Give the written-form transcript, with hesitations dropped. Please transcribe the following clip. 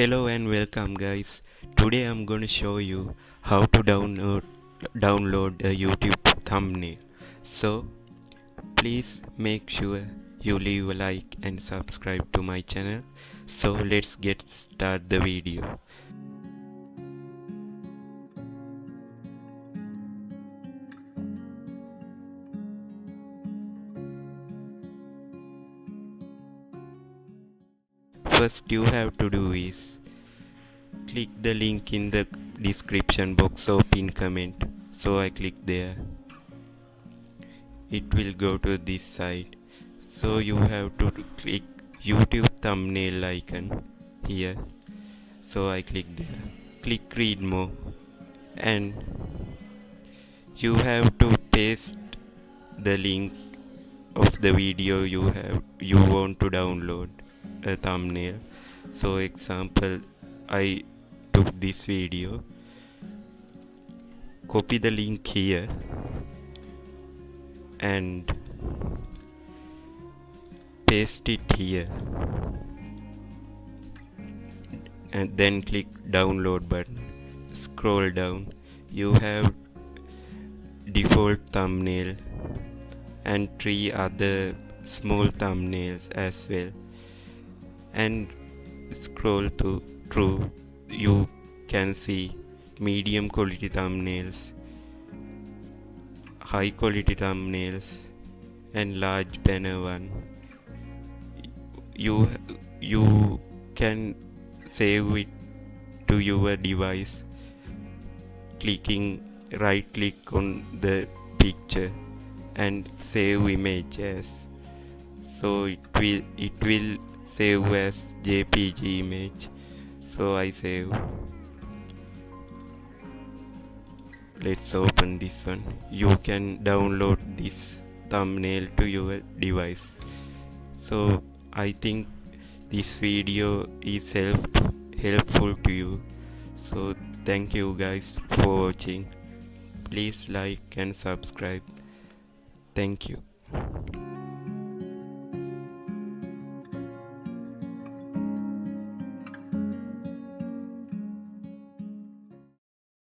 Hello and welcome guys. Today I'm going to show you how to download a YouTube thumbnail. So please make sure you leave a like and subscribe to my channel. So let's get start the video. First you have to do is click the link in the description box or pin comment. So I click there. It will go to this site. So you have to click YouTube thumbnail icon here. So I click there. Click read more and you have to paste the link of the video you want to download a thumbnail. So example, I took this video, copy the link here and paste it here and then click download button. Scroll down, you have default thumbnail and 3 other small thumbnails as well, and scroll through, you can see medium quality thumbnails, high quality thumbnails and large banner one. You can save it to your device clicking right click on the picture and save image as. So it will save as JPG image. So I save. Let's open this one. You can download this thumbnail to your device. So I think this video is helpful to you. So thank you guys for watching. Please like and subscribe. Thank you.